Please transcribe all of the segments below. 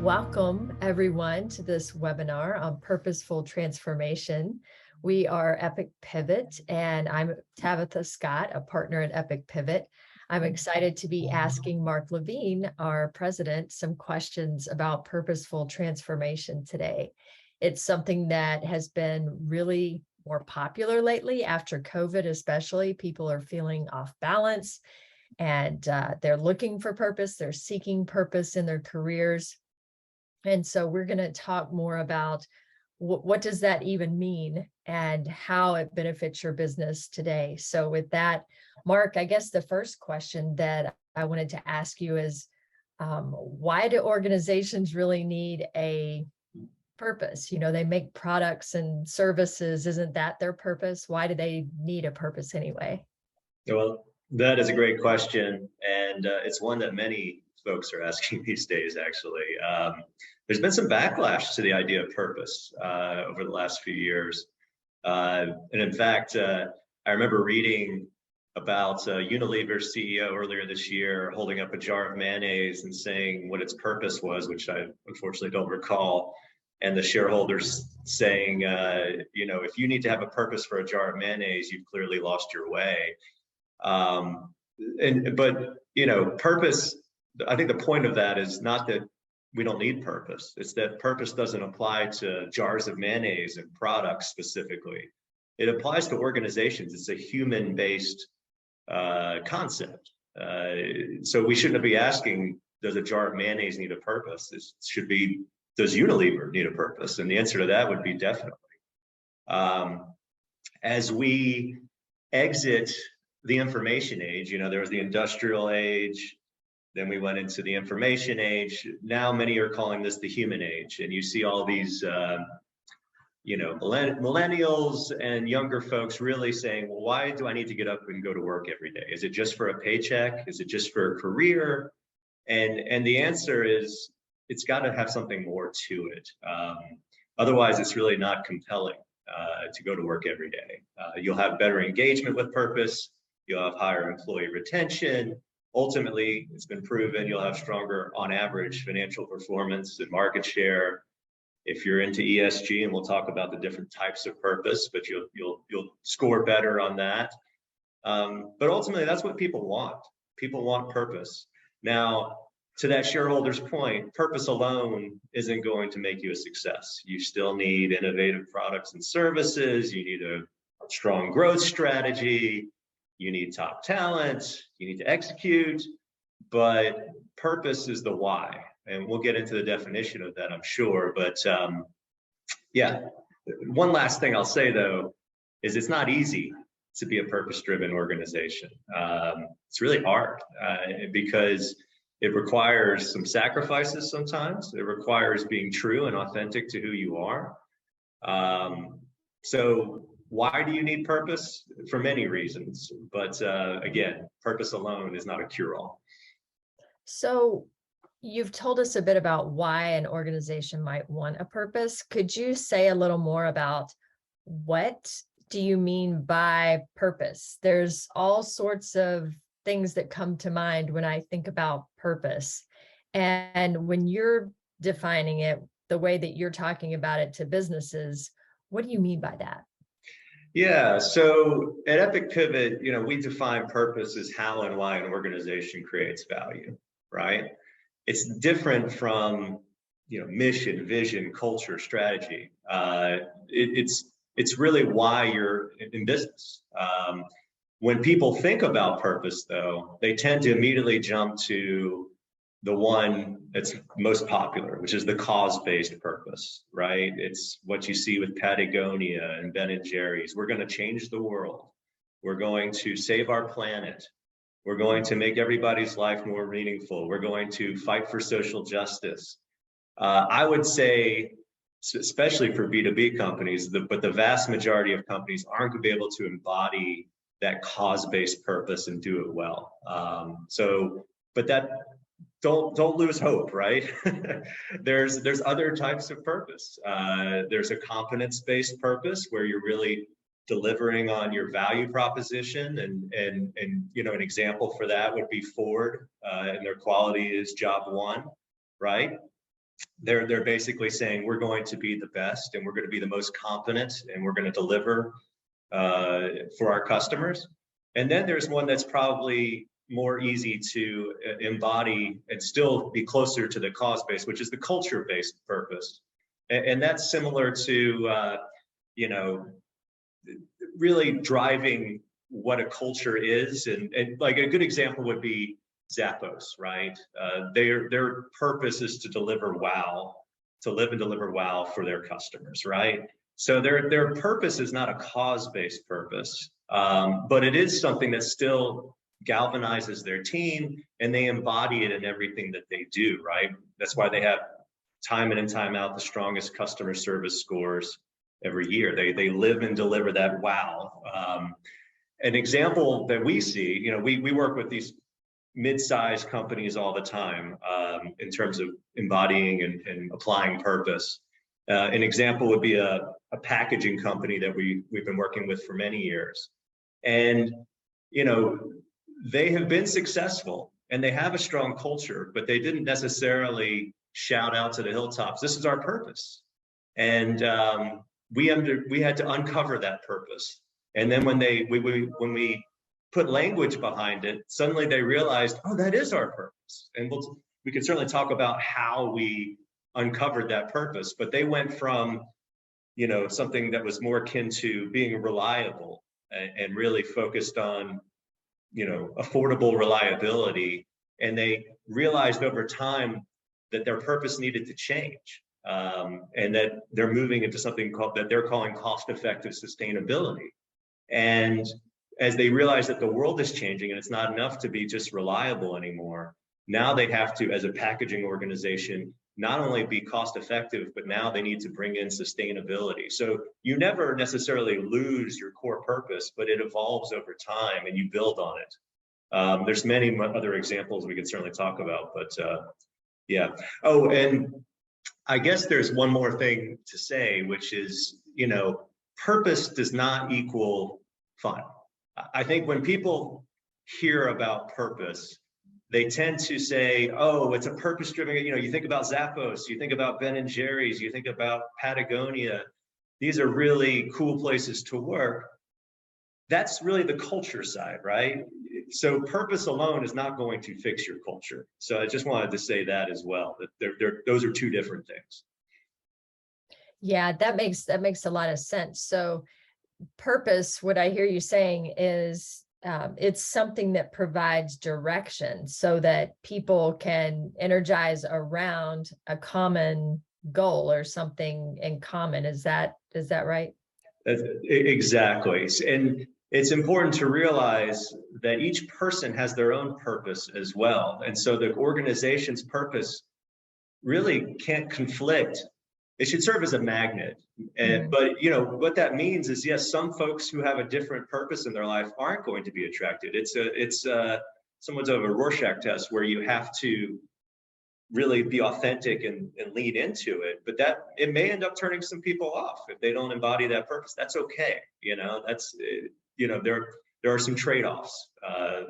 Welcome, everyone, to this webinar on purposeful transformation. We are Epic Pivot, and I'm Tabitha Scott, a partner at Epic Pivot. I'm excited to be asking Mark Levine, our president, some questions about purposeful transformation today. It's something that has been really more popular lately after COVID, especially. People are feeling off balance and they're looking for purpose. They're seeking purpose in their careers. And so we're going to talk more about what does that even mean and how it benefits your business today. So with that, Mark, I guess the first question that I wanted to ask you is, why do organizations really need a purpose? You know, they make products and services. Isn't that their purpose? Why do they need a purpose anyway? Well, that is a great question, and it's one that many folks are asking these days, actually. There's been some backlash to the idea of purpose over the last few years. And in fact, I remember reading about Unilever's CEO earlier this year holding up a jar of mayonnaise and saying what its purpose was, which I unfortunately don't recall. And the shareholders saying, if you need to have a purpose for a jar of mayonnaise, you've clearly lost your way. But purpose, I think the point of that is not that we don't need purpose. It's that purpose doesn't apply to jars of mayonnaise and products specifically. It applies to organizations. It's a human-based concept. So we shouldn't be asking, does a jar of mayonnaise need a purpose? It should be, does Unilever need a purpose? And the answer to that would be definitely. As we exit the information age, there was the industrial age, then we went into the information age. Now many are calling this the human age. And you see all these, millennials and younger folks really saying, well, why do I need to get up and go to work every day? Is it just for a paycheck? Is it just for a career? And the answer is, it's got to have something more to it. Otherwise, it's really not compelling to go to work every day. You'll have better engagement with purpose. You'll have higher employee retention. Ultimately, it's been proven you'll have stronger, on average, financial performance and market share. If you're into ESG, and we'll talk about the different types of purpose, but you'll score better on that. But ultimately, that's what people want. People want purpose. Now, to that shareholder's point, purpose alone isn't going to make you a success. You still need innovative products and services. You need a strong growth strategy. You need top talent, you need to execute, but purpose is the why. And we'll get into the definition of that, I'm sure. But yeah, one last thing I'll say, though, is it's not easy to be a purpose-driven organization. It's really hard because it requires some sacrifices sometimes. It requires being true and authentic to who you are. So why do you need purpose? For many reasons, but again, purpose alone is not a cure-all. So you've told us a bit about why an organization might want a purpose. Could you say a little more about what do you mean by purpose? There's all sorts of things that come to mind when I think about purpose. And when you're defining it the way that you're talking about it to businesses, what do you mean by that? Yeah, so at Epic Pivot, we define purpose as how and why an organization creates value, right? It's different from, mission, vision, culture, strategy. It's really why you're in business. When people think about purpose, though, they tend to immediately jump to the one that's most popular, which is the cause-based purpose, right? It's what you see with Patagonia and Ben & Jerry's. We're going to change the world. We're going to save our planet. We're going to make everybody's life more meaningful. We're going to fight for social justice. I would say, especially for B2B companies, but the vast majority of companies aren't going to be able to embody that cause-based purpose and do it well. But that, don't lose hope, right? There's other types of purpose. There's a competence-based purpose where you're really delivering on your value proposition, and an example for that would be Ford, and their quality is job one, right? they're basically saying we're going to be the best and we're going to be the most competent and we're going to deliver for our customers. And then there's one that's probably more easy to embody and still be closer to the cause base, which is the culture-based purpose. And that's similar to, you know, really driving what a culture is. And like a good example would be Zappos, right? Their purpose is to deliver wow, to live and deliver wow for their customers, right? So their purpose is not a cause-based purpose, but it is something that still galvanizes their team, and they embody it in everything that they do, right? That's why they have time in and time out the strongest customer service scores every year. They live and deliver that wow. An example that we see, you know, we work with these mid-sized companies all the time in terms of embodying and applying purpose. An example would be a packaging company that we've been working with for many years. And, you know, they have been successful and they have a strong culture, but they didn't necessarily shout out to the hilltops, this is our purpose. And we had to uncover that purpose. And then when we put language behind it, suddenly they realized, oh, that is our purpose. And we can certainly talk about how we uncovered that purpose, but they went from, you know, something that was more akin to being reliable and really focused on, you know, affordable reliability. And they realized over time that their purpose needed to change, and that they're moving into something that they're calling cost-effective sustainability. And as they realize that the world is changing and it's not enough to be just reliable anymore, now they have to, as a packaging organization, not only be cost effective, but now they need to bring in sustainability. So you never necessarily lose your core purpose, but it evolves over time and you build on it. There's many other examples we can certainly talk about, but yeah. Oh, and I guess there's one more thing to say, which is, you know, purpose does not equal fun. I think when people hear about purpose, they tend to say, oh, it's a purpose-driven, you know, you think about Zappos, you think about Ben & Jerry's, you think about Patagonia. These are really cool places to work. That's really the culture side, right? So purpose alone is not going to fix your culture. So I just wanted to say that as well, that those are two different things. Yeah, that makes a lot of sense. So purpose, what I hear you saying is it's something that provides direction so that people can energize around a common goal or something in common. Is that right? Exactly. And it's important to realize that each person has their own purpose as well. And so the organization's purpose really can't conflict. It should serve as a magnet. But you know what that means is, yes, some folks who have a different purpose in their life aren't going to be attracted. It's somewhat of a Rorschach test where you have to really be authentic and lead into it. But that it may end up turning some people off if they don't embody that purpose. That's okay. You know, that's you know, there are some trade-offs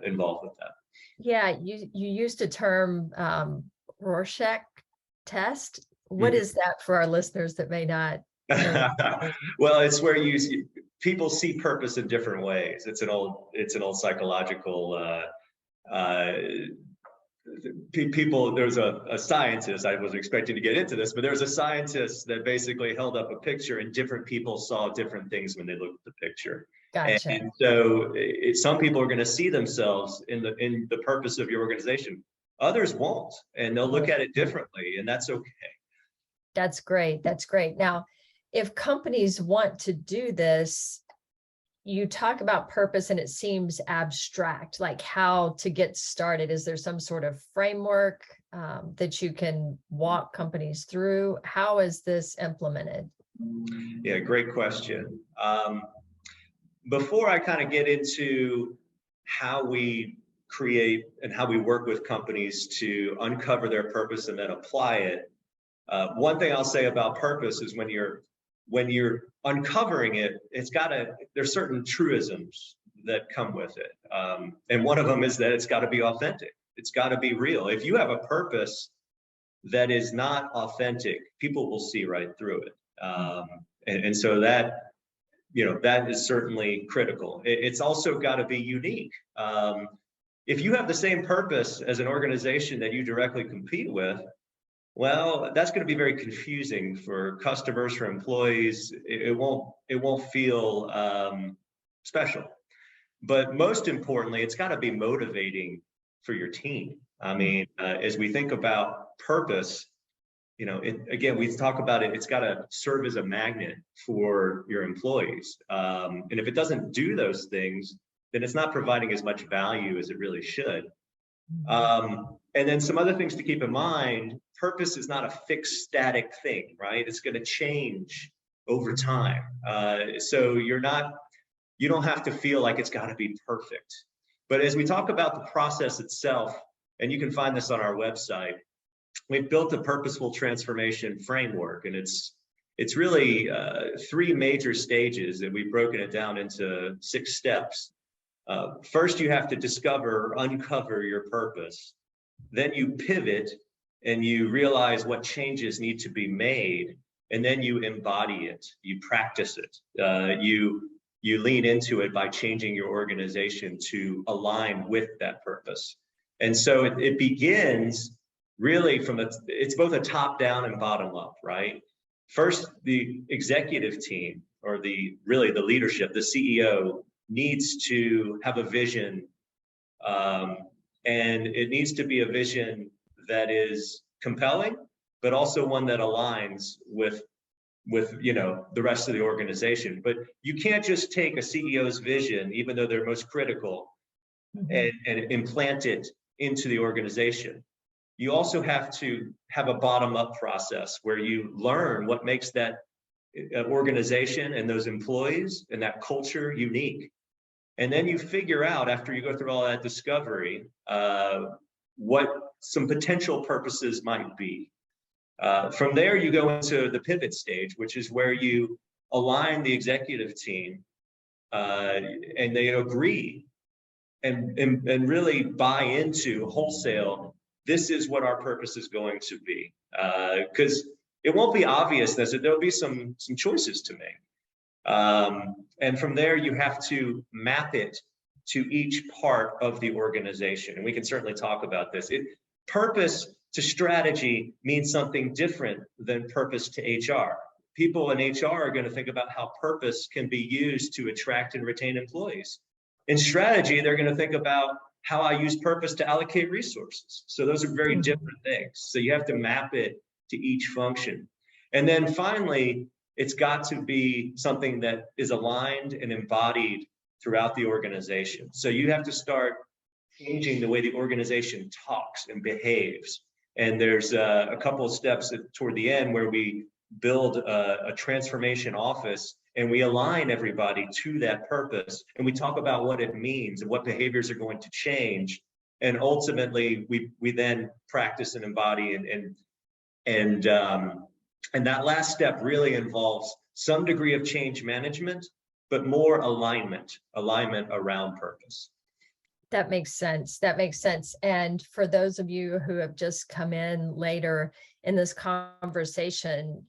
involved with that. Yeah, you used a term Rorschach test. What is that for our listeners that may not know? Well, it's where people see purpose in different ways. It's an old psychological people. There's a scientist, I wasn't expecting to get into this, but there's a scientist that basically held up a picture and different people saw different things when they looked at the picture. Gotcha. And so some people are going to see themselves in the purpose of your organization. Others won't, and they'll look at it differently, and that's okay. That's great. That's great. Now, if companies want to do this, you talk about purpose and it seems abstract, like how to get started. Is there some sort of framework that you can walk companies through? How is this implemented? Yeah, great question. Before I kind of get into how we create and how we work with companies to uncover their purpose and then apply it, one thing I'll say about purpose is when you're uncovering it, there's certain truisms that come with it. And one of them is that it's got to be authentic. It's got to be real. If you have a purpose that is not authentic, people will see right through it. And so that, that is certainly critical. It's also got to be unique. If you have the same purpose as an organization that you directly compete with, well, that's going to be very confusing for customers, for employees. It won't feel special. But most importantly, it's got to be motivating for your team. I mean, as we think about purpose, again, we talk about it, it's got to serve as a magnet for your employees. And if it doesn't do those things, then it's not providing as much value as it really should. And then some other things to keep in mind, purpose is not a fixed static thing, right? It's going to change over time. So you don't have to feel like it's got to be perfect. But as we talk about the process itself, and you can find this on our website, we've built a purposeful transformation framework, and it's really 3 major stages that we've broken it down into 6 steps. First, you have to discover or uncover your purpose. Then you pivot and you realize what changes need to be made. And then you embody it, you practice it. You lean into it by changing your organization to align with that purpose. And so it begins really it's both a top down and bottom up, right? First, the executive team, or the leadership, the CEO, needs to have a vision, and it needs to be a vision that is compelling, but also one that aligns with the rest of the organization. But you can't just take a CEO's vision, even though they're most critical, and implant it into the organization. You also have to have a bottom-up process where you learn what makes that organization and those employees and that culture unique. And then you figure out, after you go through all that discovery, what some potential purposes might be. From there, you go into the pivot stage, which is where you align the executive team and they agree and really buy into wholesale, this is what our purpose is going to be. Because it won't be obvious, there'll be some choices to make. And from there, you have to map it to each part of the organization. And we can certainly talk about this. Purpose to strategy means something different than purpose to HR. People in HR are going to think about how purpose can be used to attract and retain employees. In strategy, they're going to think about how I use purpose to allocate resources. So those are very different things. So you have to map it to each function. And then finally, it's got to be something that is aligned and embodied throughout the organization. So you have to start changing the way the organization talks and behaves. And there's a couple of steps toward the end where we build a transformation office and we align everybody to that purpose. And we talk about what it means and what behaviors are going to change. And ultimately, we then practice and embody and that last step really involves some degree of change management, but more alignment around purpose. That makes sense. That makes sense. And for those of you who have just come in later in this conversation,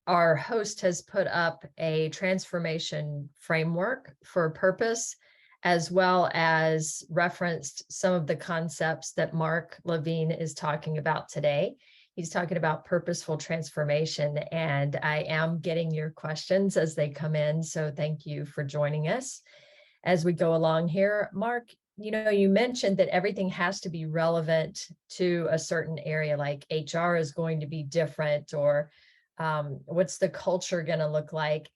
our host has put up a transformation framework for purpose, as well as referenced some of the concepts that Mark Levine is talking about today. He's talking about purposeful transformation, and I am getting your questions as they come in. So thank you for joining us as we go along here. Mark, you mentioned that everything has to be relevant to a certain area, like HR is going to be different, or what's the culture going to look like?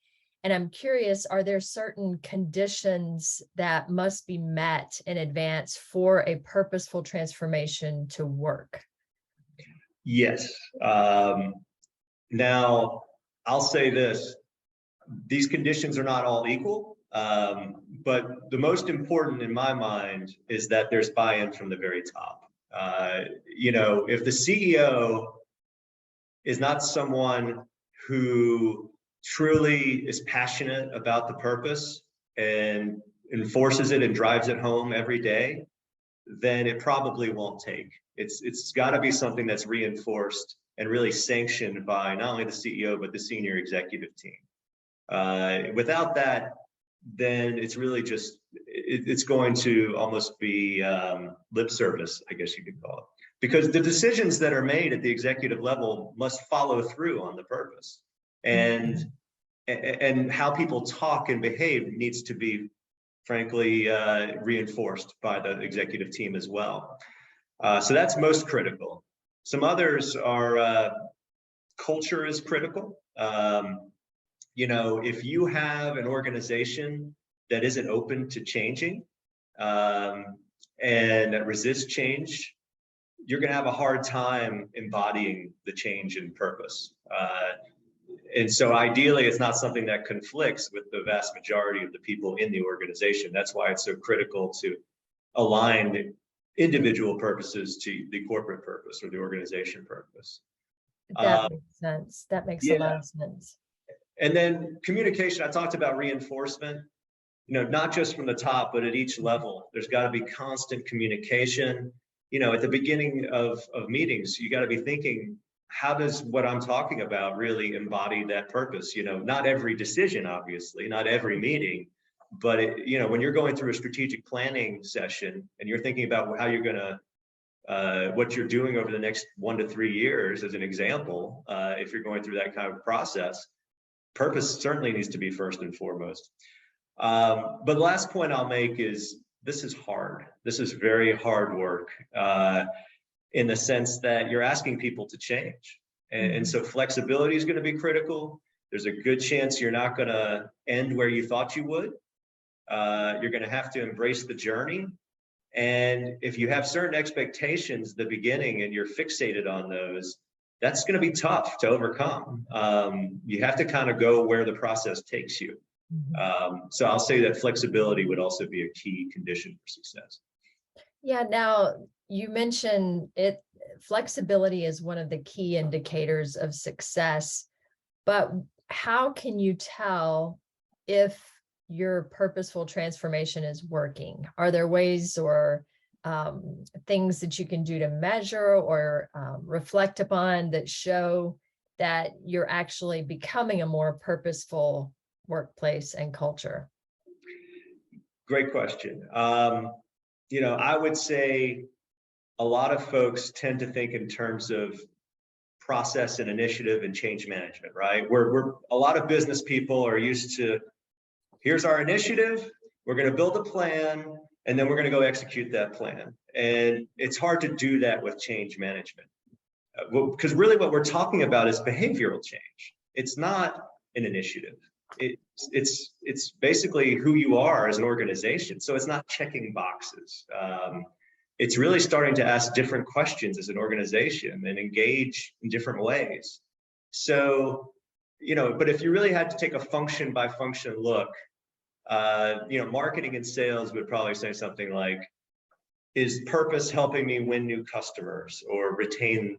And I'm curious, are there certain conditions that must be met in advance for a purposeful transformation to work? Yes. Now, I'll say this, these conditions are not all equal, but the most important in my mind is that there's buy-in from the very top. If the CEO is not someone who truly is passionate about the purpose and enforces it and drives it home every day, then it probably won't take. It's got to be something that's reinforced and really sanctioned by not only the CEO, but the senior executive team. Without that, then it's really just, it's going to almost be lip service, I guess you could call it. Because the decisions that are made at the executive level must follow through on the purpose. And how people talk and behave needs to be, frankly, reinforced by the executive team as well. So that's most critical. Some others are culture is critical. You know, if you have an organization that isn't open to changing and that resists change, you're going to have a hard time embodying the change in purpose. And so ideally, it's not something that conflicts with the vast majority of the people in the organization. That's why it's so critical to align the individual purposes to the corporate purpose or the organization purpose. That makes sense. That makes a lot of sense. And then communication, I talked about reinforcement, you know, not just from the top, but at each level. There's got to be constant communication. You know, at the beginning of meetings, you got to be thinking, how does what I'm talking about really embody that purpose? You know, not every decision, obviously, not every meeting, but it, you know, when you're going through a strategic planning session and you're thinking about how you're going to, what you're doing over the next 1 to 3 years, as an example, if you're going through that kind of process, purpose certainly needs to be first and foremost. But the last point I'll make is this is hard. This is very hard work in the sense that you're asking people to change. And so flexibility is going to be critical. There's a good chance you're not going to end where you thought you would. You're going to have to embrace the journey. And if you have certain expectations at the beginning and you're fixated on those, that's going to be tough to overcome. You have to kind of go where the process takes you. So I'll say that flexibility would also be a key condition for success. Yeah, now you mentioned it, flexibility is one of the key indicators of success, but how can you tell if your purposeful transformation is working? Are there ways or things that you can do to measure or reflect upon that show that you're actually becoming a more purposeful workplace and culture? Great question. You know, I would say a lot of folks tend to think in terms of process and initiative and change management, right? We're a lot of business people are used to, here's our initiative, we're going to build a plan, and then we're going to go execute that plan. And it's hard to do that with change management. Because really what we're talking about is behavioral change. It's not an initiative. It's basically who you are as an organization. So it's not checking boxes. It's really starting to ask different questions as an organization and engage in different ways. So, you know, but if you really had to take a function by function look, you know, marketing and sales would probably say something like, is purpose helping me win new customers or retain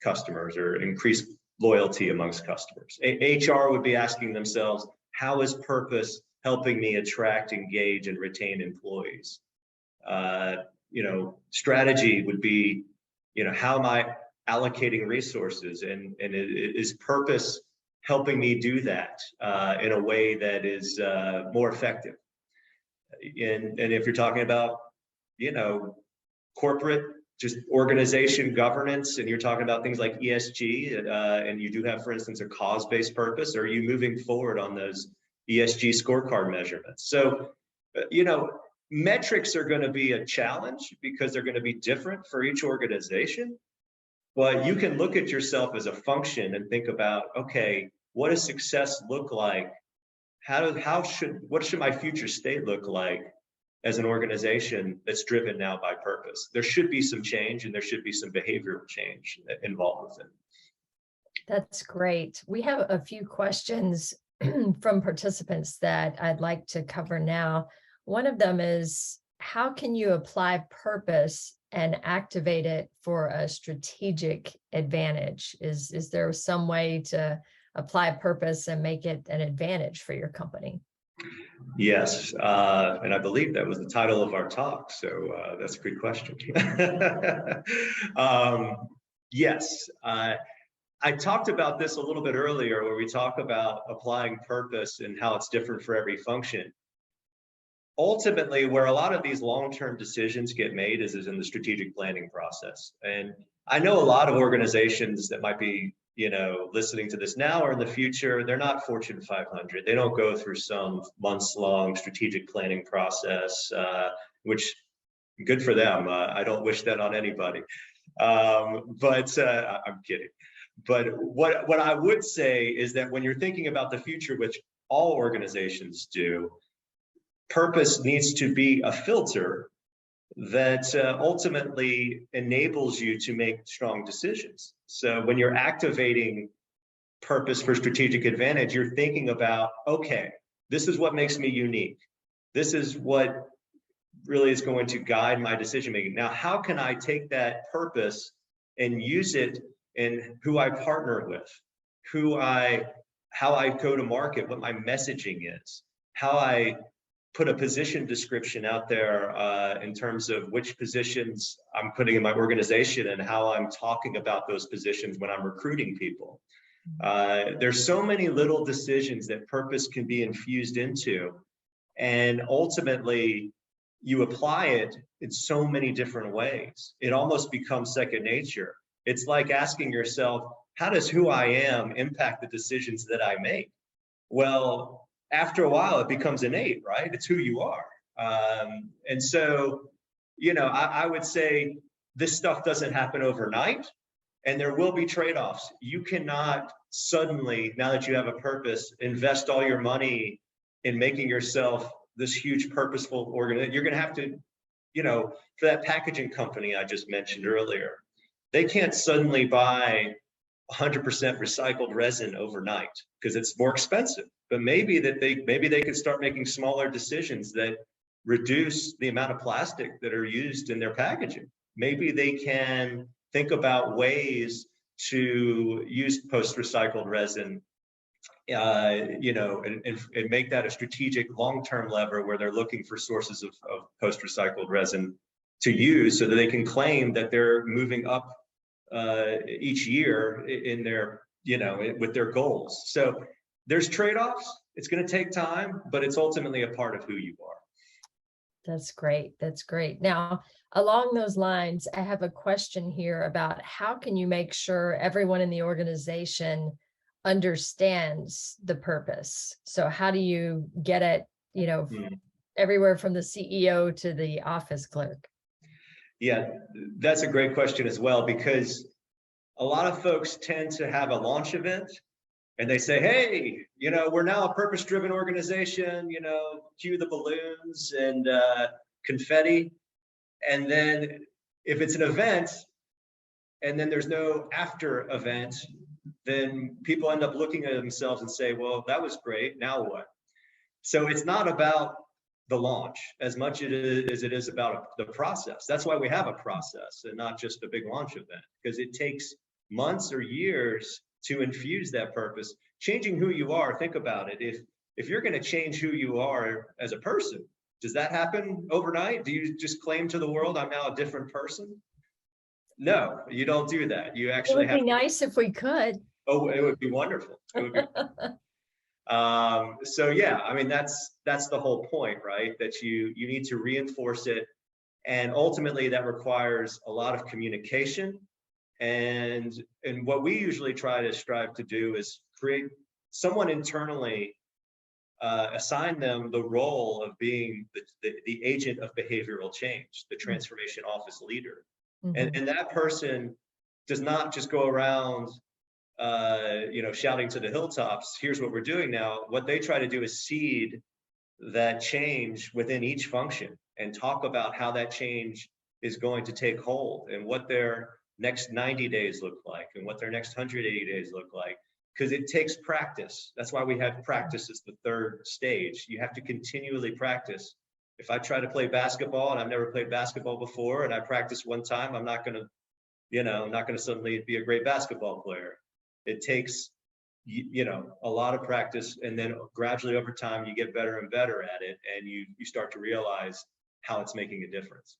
customers or increase loyalty amongst customers? HR would be asking themselves, how is purpose helping me attract, engage, and retain employees? You know, strategy would be, you know, how am I allocating resources, and is purpose helping me do that in a way that is more effective? And if you're talking about, you know, corporate, just organization governance, and you're talking about things like ESG, and you do have, for instance, a cause-based purpose, are you moving forward on those ESG scorecard measurements? So, you know, metrics are going to be a challenge because they're going to be different for each organization, but you can look at yourself as a function and think about, okay, what does success look like? What should my future state look like as an organization that's driven now by purpose? There should be some change, and there should be some behavioral change involved with it. That's great. We have a few questions from participants that I'd like to cover now. One of them is, how can you apply purpose and activate it for a strategic advantage? Is there some way to apply purpose and make it an advantage for your company? Yes, and I believe that was the title of our talk, so that's a good question. um, yes, I talked about this a little bit earlier where we talk about applying purpose and how it's different for every function. Ultimately, where a lot of these long-term decisions get made is in the strategic planning process. And I know a lot of organizations that might be, listening to this now or in the future, they're not Fortune 500. They don't go through some months-long strategic planning process, which good for them. I don't wish that on anybody. But I'm kidding. But what I would say is that when you're thinking about the future, which all organizations do, purpose needs to be a filter that ultimately enables you to make strong decisions. So when you're activating purpose for strategic advantage, you're thinking about, okay, this is what makes me unique. This is what really is going to guide my decision making. Now, how can I take that purpose and use it in who I partner with, how I go to market, what my messaging is, how I put a position description out there in terms of which positions I'm putting in my organization and how I'm talking about those positions when I'm recruiting people. There's so many little decisions that purpose can be infused into, and ultimately you apply it in so many different ways. It almost becomes second nature. It's like asking yourself, how does who I am impact the decisions that I make? Well, after a while, it becomes innate, right? It's who you are. And so, I would say this stuff doesn't happen overnight, and there will be trade-offs. You cannot suddenly, now that you have a purpose, invest all your money in making yourself this huge purposeful organization. You're going to have to, for that packaging company I just mentioned earlier, they can't suddenly buy 100% recycled resin overnight because it's more expensive. But maybe they could start making smaller decisions that reduce the amount of plastic that are used in their packaging. Maybe they can think about ways to use post-recycled resin, and make that a strategic long-term lever where they're looking for sources of post-recycled resin to use so that they can claim that they're moving up each year in their, with their goals. So there's trade-offs. It's going to take time, but it's ultimately a part of who you are. That's great. That's great. Now, along those lines, I have a question here about how can you make sure everyone in the organization understands the purpose? So how do you get it, everywhere from the CEO to the office clerk? Yeah, that's a great question as well, because a lot of folks tend to have a launch event and they say, hey, we're now a purpose-driven organization, cue the balloons and confetti. And then if it's an event and then there's no after event, then people end up looking at themselves and say, well, that was great, now what? So it's not about the launch as much as it is about the process. That's why we have a process and not just a big launch event, because it takes months or years to infuse that purpose. Changing who you are, think about it. If you're going to change who you are as a person, does that happen overnight? Do you just claim to the world, I'm now a different person? No, you don't do that. You actually have. It would be nice if we could. Oh, it would be wonderful. It would be. So yeah, I mean, that's the whole point, right? That you need to reinforce it. And ultimately that requires a lot of communication. And what we usually try to strive to do is create someone internally, assign them the role of being the agent of behavioral change, the transformation office leader. Mm-hmm. And that person does not just go around shouting to the hilltops, here's what we're doing now. What they try to do is seed that change within each function and talk about how that change is going to take hold and what their next 90 days look like and what their next 180 days look like. Because it takes practice. That's why we have practice as the third stage. You have to continually practice. If I try to play basketball and I've never played basketball before and I practice one time, I'm not going to suddenly be a great basketball player. It takes a lot of practice, and then gradually over time you get better and better at it, and you start to realize how it's making a difference.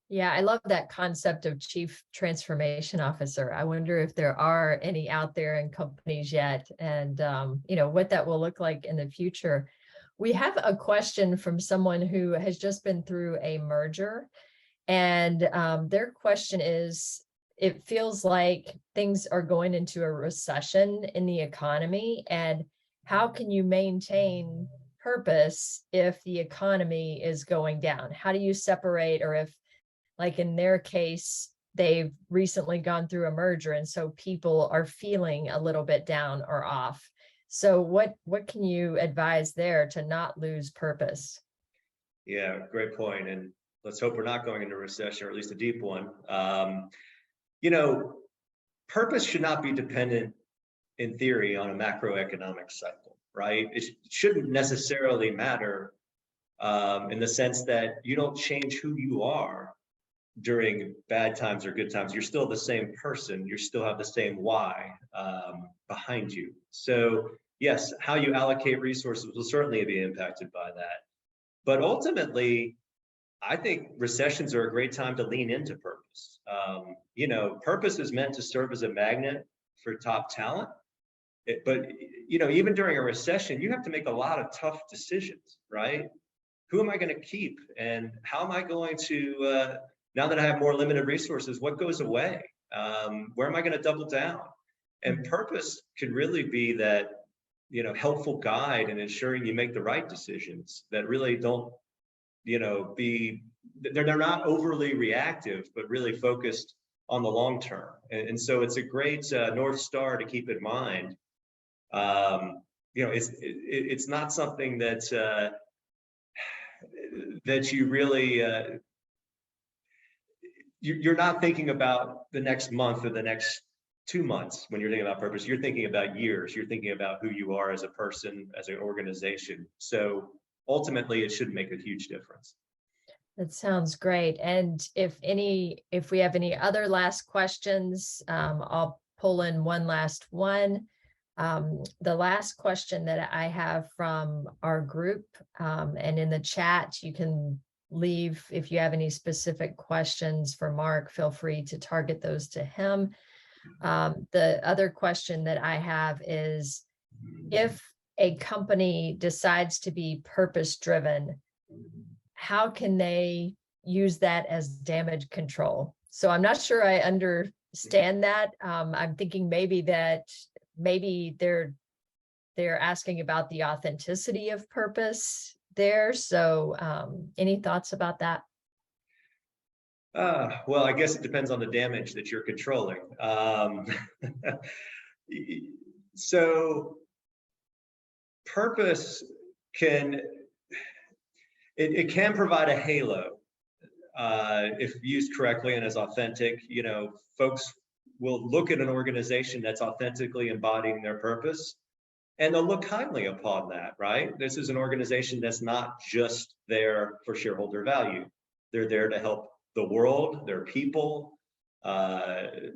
Yeah, I love that concept of chief transformation officer. I wonder if there are any out there in companies yet, and what that will look like in the future. We have a question from someone who has just been through a merger, and their question is, it feels like things are going into a recession in the economy, and how can you maintain purpose if the economy is going down? How do you separate, or if, like in their case, they've recently gone through a merger, and so people are feeling a little bit down or off. So what can you advise there to not lose purpose? Yeah, great point. And let's hope we're not going into a recession, or at least a deep one. You know, purpose should not be dependent, in theory, on a macroeconomic cycle, right? It shouldn't necessarily matter in the sense that you don't change who you are during bad times or good times. You're still the same person. You still have the same why behind you. So yes, how you allocate resources will certainly be impacted by that. But ultimately, I think recessions are a great time to lean into purpose. Purpose is meant to serve as a magnet for top talent. But even during a recession, you have to make a lot of tough decisions, right? Who am I going to keep, and how am I going to now that I have more limited resources, what goes away? Where am I going to double down? And purpose could really be that, helpful guide in ensuring you make the right decisions that really don't, they're not overly reactive, but really focused on the long term. And so it's a great North Star to keep in mind. It's not something that you really, you're not thinking about the next month or the next 2 months when you're thinking about purpose. You're thinking about years. You're thinking about who you are as a person, as an organization. So ultimately, it should make a huge difference. That sounds great. And if we have any other last questions, I'll pull in one last one. The last question that I have from our group, and in the chat, you can leave if you have any specific questions for Mark, feel free to target those to him. The other question that I have is, if a company decides to be purpose-driven, how can they use that as damage control? So I'm not sure I understand that. I'm thinking maybe they're asking about the authenticity of purpose there. So any thoughts about that? Well, I guess it depends on the damage that you're controlling. So purpose can provide a halo if used correctly and as authentic. Folks will look at an organization that's authentically embodying their purpose, and they'll look kindly upon that, right? This is an organization that's not just there for shareholder value. They're there to help the world, their people. They're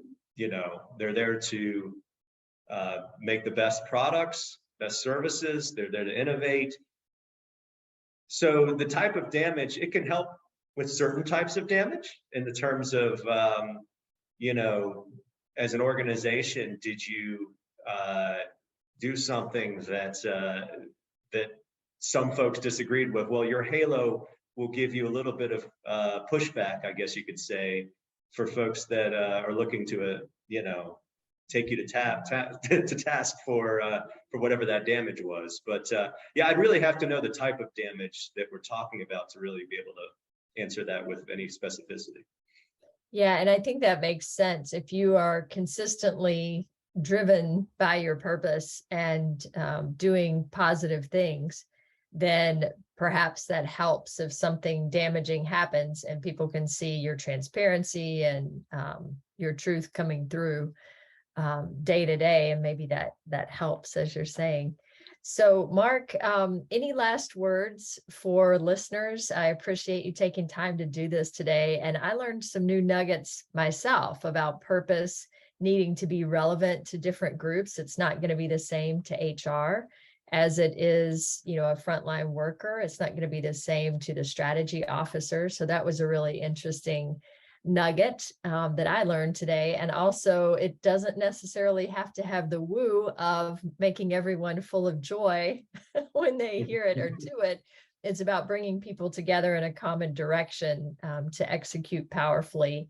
there to make the best products, best services. They're there to innovate. So the type of damage, it can help with certain types of damage in the terms of, as an organization, did you do something that some folks disagreed with? Well, your halo will give you a little bit of pushback, I guess you could say, for folks that are looking to, take you to task for whatever that damage was. But yeah, I'd really have to know the type of damage that we're talking about to really be able to answer that with any specificity. Yeah, and I think that makes sense. If you are consistently driven by your purpose and doing positive things, then perhaps that helps if something damaging happens and people can see your transparency and your truth coming through day to day, and maybe that helps, as you're saying. So Mark, any last words for listeners? I appreciate you taking time to do this today, and I learned some new nuggets myself about purpose needing to be relevant to different groups. It's not going to be the same to HR as it is, a frontline worker. It's not going to be the same to the strategy officer. So that was a really interesting nugget that I learned today. And also, it doesn't necessarily have to have the woo of making everyone full of joy when they hear it or do it. It's about bringing people together in a common direction to execute powerfully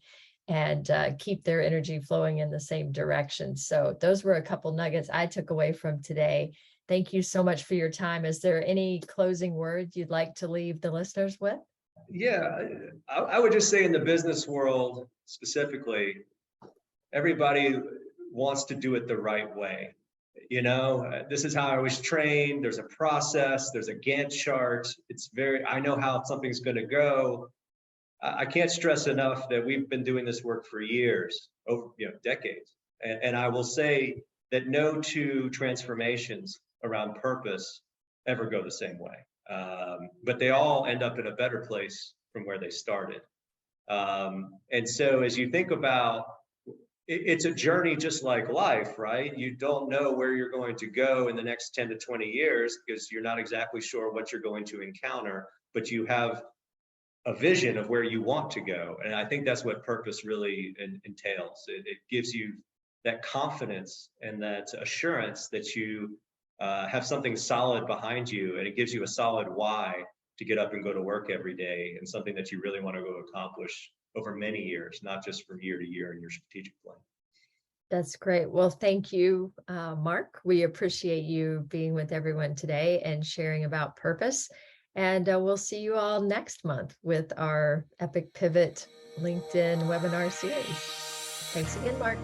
and keep their energy flowing in the same direction. So those were a couple nuggets I took away from today. Thank you so much for your time. Is there any closing words you'd like to leave the listeners with? Yeah, I would just say in the business world specifically, everybody wants to do it the right way. This is how I was trained. There's a process, there's a Gantt chart. I know how something's going to go. I can't stress enough that we've been doing this work for years, over decades. And I will say that no two transformations around purpose ever go the same way. But they all end up in a better place from where they started. And so as you think about it's a journey just like life, right? You don't know where you're going to go in the next 10 to 20 years because you're not exactly sure what you're going to encounter, but you have a vision of where you want to go. And I think that's what purpose really entails. It gives you that confidence and that assurance that you have something solid behind you, and it gives you a solid why to get up and go to work every day, and something that you really want to go accomplish over many years, not just from year to year in your strategic plan. That's great. Well, thank you, Mark. We appreciate you being with everyone today and sharing about purpose. And we'll see you all next month with our Epic Pivot LinkedIn webinar series. Thanks again, Mark.